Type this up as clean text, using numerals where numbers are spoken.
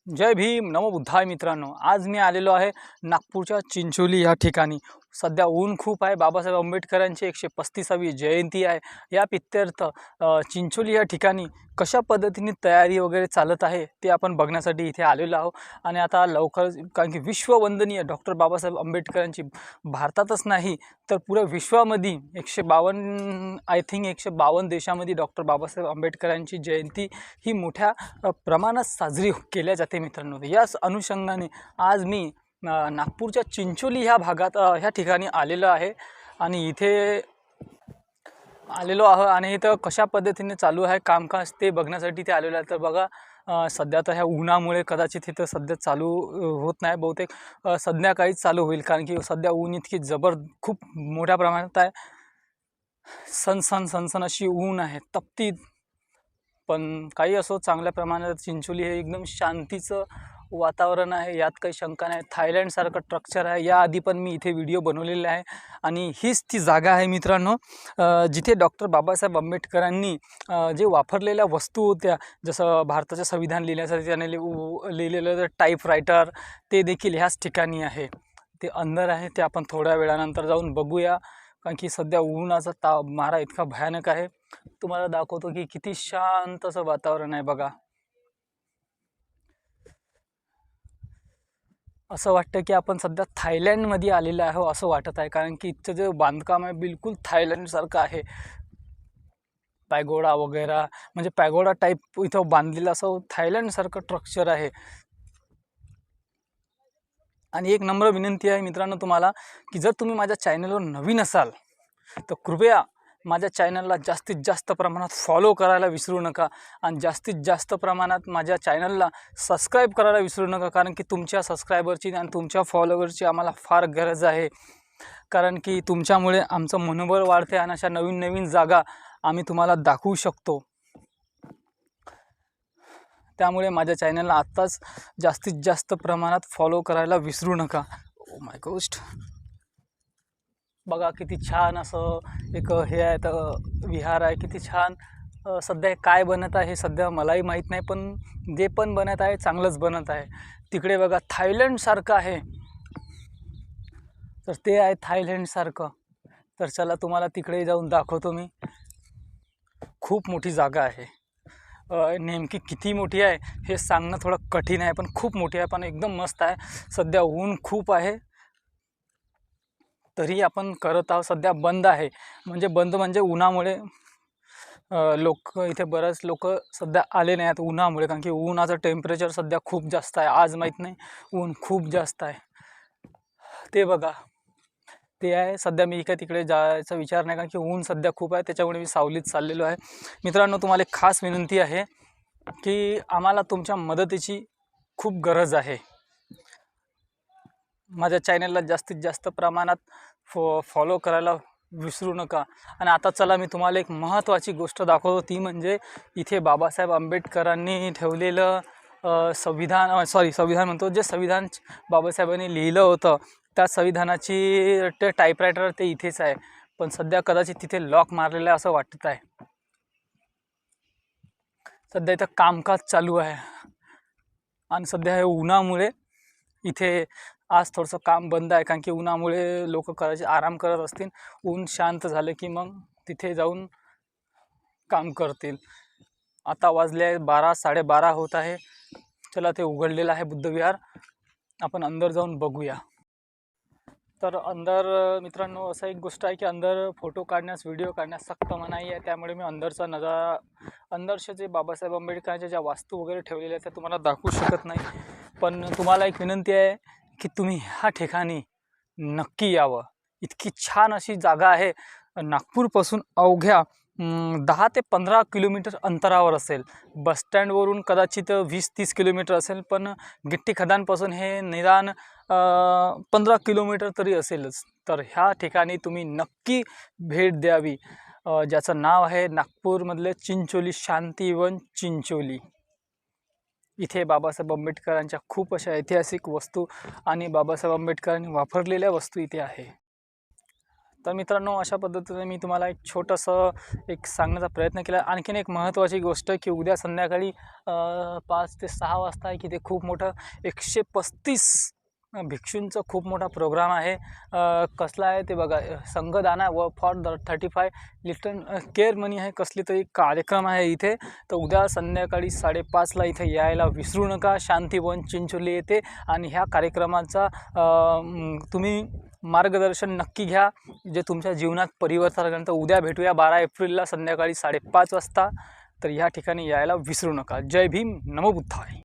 जय भीम नमो बुद्धाय मित्रांनो, आज मी आलेलो आहे नागपूरच्या चिंचोली या ठिकाणी। सध्या ऊन खूप आहे। बाबासाहेब आंबेडकरांची 135वी जयंती आहे। या प्रीत्यर्थ चिंचोली या ठिकाणी कशा पद्धतीने तयारी वगैरे चालत आहे ते आपण बघण्यासाठी इथे आलेलो आहोत। आणि आता लवकर, कारण की विश्ववंदनीय डॉक्टर बाबासाहेब आंबेडकरांची भारतातच नाही तर पुऱ्या विश्वामध्ये 152 आय थिंक 152 देशामध्ये डॉक्टर बाबासाहेब आंबेडकरांची जयंती ही मोठ्या प्रमाणात साजरी केल्या जाते मित्रांनो। याच अनुषंगाने आज मी नागपूरच्या चिंचोली ह्या भागात ह्या ठिकाणी आलेलो आहे आणि इथे आलेलो आहे आणि इथं कशा पद्धतीने चालू आहे कामकाज ते बघण्यासाठी ते आलेलो आहे। तर बघा, सध्या तर ह्या उन्हामुळे कदाचित इथं सध्या चालू होत नाही, बहुतेक संध्याकाळीच चालू होईल, कारण की सध्या ऊन इतकी खूप मोठ्या प्रमाणात आहे। सनसन अशी ऊन आहे, तपती। पण काही असो, चांगल्या प्रमाणात चिंचोली हे एकदम शांतीचं वातावरण आहे, यात काही शंका नाही। थायलंडसारखं स्ट्रक्चर आहे, याआधी पण मी इथे व्हिडिओ बनवलेले आहे आणि हीच ती जागा आहे मित्रांनो, जिथे डॉक्टर बाबासाहेब आंबेडकरांनी जे वापरलेल्या वस्तू होत्या, जसं भारताचं संविधान लिहिण्यासाठी त्याने लिहिलेलं टाईपरायटर, ते देखील ह्याच ठिकाणी आहे। ते अंदर आहे, ते आपण थोड्या वेळानंतर जाऊन बघूया, कारण की सध्या उन्हाचा मारा इतका भयानक आहे। तुम्हाला दाखवतो की किती शांत असं वातावरण आहे बघा। असं वाटतं की आपण सध्या थायलंडमध्ये आलेलो आहो असं वाटत आहे, कारण की इथचं जे बांधकाम आहे बिलकुल थायलंडसारखं आहे। पॅगोडा वगैरे, म्हणजे पॅगोडा टाईप इथं बांधलेलं असं थायलंडसारखं स्ट्रक्चर आहे। आणि एक नम्र विनंती आहे मित्रांनो तुम्हाला, की जर तुम्ही माझ्या चॅनलवर नवीन असाल तर कृपया माझ्या चॅनलला जास्तीत जास्त प्रमाणात फॉलो करायला विसरू नका आणि जास्तीत जास्त प्रमाणात माझ्या चॅनलला सबस्क्राईब करायला विसरू नका, कारण की तुमच्या सबस्क्रायबरची आणि तुमच्या फॉलोवरची आम्हाला फार गरज आहे। कारण की तुमच्यामुळे आमचं मनोबल वाढते आणि अशा नवीन नवीन जागा आम्ही तुम्हाला दाखवू शकतो। त्यामुळे माझ्या चॅनलला आत्ताच जास्तीत जास्त प्रमाणात फॉलो करायला विसरू नका। ओ माय गोस्ट, बघा किती छान असं एक हे आहे, तर विहार आहे, किती छान। सध्या काय बनत आहे सध्या मलाही माहीत नाही, पण जे पण बनत आहे चांगलंच बनत आहे। तिकडे बघा थायलंडसारखं आहे, तर ते आहे थायलंडसारखं। तर चला तुम्हाला तिकडे जाऊन दाखवतो मी। खूप मोठी जागा आहे, नेमकी किती मोठी आहे हे सांगणं थोडं कठीण आहे, पण खूप मोठी आहे, पण एकदम मस्त आहे। सध्या ऊन खूप आहे तरी आपण करत आहोत। सध्या बंद आहे, म्हणजे बंद म्हणजे उन्हामुळे लोक इथे बरेच लोक सध्या आले नाही आहेत उन्हामुळे, कारण की उन्हाचं टेम्परेचर सध्या खूप जास्त आहे। आज माहीत नाही, ऊन खूप जास्त आहे। ते बघा, ते आहे। सध्या मी काय तिकडे जायचा विचार नाही, कारण की ऊन सध्या खूप आहे, त्याच्यामुळे मी सावलीत चाललेलो आहे। मित्रांनो तुम्हाला एक खास विनंती आहे की आम्हाला तुमच्या मदतीची खूप गरज आहे। माझ्या चॅनलला जास्तीत जास्त प्रमाणात फॉलो करायला विसरू नका। आणि आता चला मी तुम्हाला एक महत्त्वाची गोष्ट दाखवतो, ती म्हणजे इथे बाबासाहेब आंबेडकरांनी ठेवलेलं संविधान म्हणतो, जे संविधान बाबासाहेबांनी लिहिलं होतं त्या संविधानाची ते टाईपरायटर ते इथेच आहे, पण सध्या कदाचित तिथे लॉक मारलेलं आहे असं वाटत आहे। सध्या इथं कामकाज चालू आहे आणि सध्या हे उन्हामुळे इथे आज थोडंसं काम बंद आहे, कारण की उन्हामुळे लोक कदाचित आराम करत असतील। ऊन शांत झालं की मग तिथे जाऊन काम करतील। आता वाजले 12 12:30 होत आहे। चला, ते उघडलेलं आहे बुद्धविहार, आपण अंदर जाऊन बघूया। तर अंदर मित्रांनो असं एक गोष्ट आहे की अंदर फोटो काढण्यास व्हिडिओ काढण्यास सक्त मनाई आहे, त्यामुळे मी अंदरचा नजारा, अंदरचे जे बाबासाहेब आंबेडकरांच्या ज्या वास्तू वगैरे ठेवलेल्या आहेत त्या तुम्हाला दाखवू शकत नाही। पण तुम्हाला एक विनंती आहे की तुम्ही ह्या ठिकाणी नक्की यावं। इतकी छान अशी जागा आहे, नागपूरपासून अवघ्या 10 ते 15 किलोमीटर अंतरावर असेल। बसस्टँडवरून कदाचित 20-30 किलोमीटर असेल, पण गिट्टी खदानपासून हे निदान 15 किलोमीटर तरी असेलच। तर ह्या ठिकाणी तुम्ही नक्की भेट द्यावी, ज्याचं नाव आहे नागपूरमधले चिंचोली शांतीवन चिंचोली। इथे बाबासाहेब आंबेडकरांच्या खूप अशा ऐतिहासिक वस्तू आणि बाबासाहेब आंबेडकरांनी वापरलेल्या वस्तू इथे आहे। तर मित्रांनो, अशा पद्धतीने मी तुम्हाला एक छोटंसं एक सांगण्याचा प्रयत्न केला. आणखीन एक महत्त्वाची गोष्ट की उद्या संध्याकाळी 5 ते 6 वाजता आहे की ते खूप मोठं 135 भिक्षूंचं खूप मोठा प्रोग्राम आहे. कसला आहे ते बघा, संघदाना व फॉर द 35 लिटल केअर मनी आहे, कसली तरी कार्यक्रम आहे इथे. तर उद्या संध्याकाळी 5:30ला इथे यायला विसरू नका. शांतीवन चिंचोली येथे. आणि ह्या कार्यक्रमाचा तुम्ही मार्गदर्शन नक्की घ्या, जे तुमच्या जीवनात परिवर्तन करेल. तर उद्या भेटूया 12 एप्रिलला संध्याकाळी 5:30 वाजता. तर ह्या ठिकाणी यायला विसरू नका. जय भीम, नमो बुद्धाय.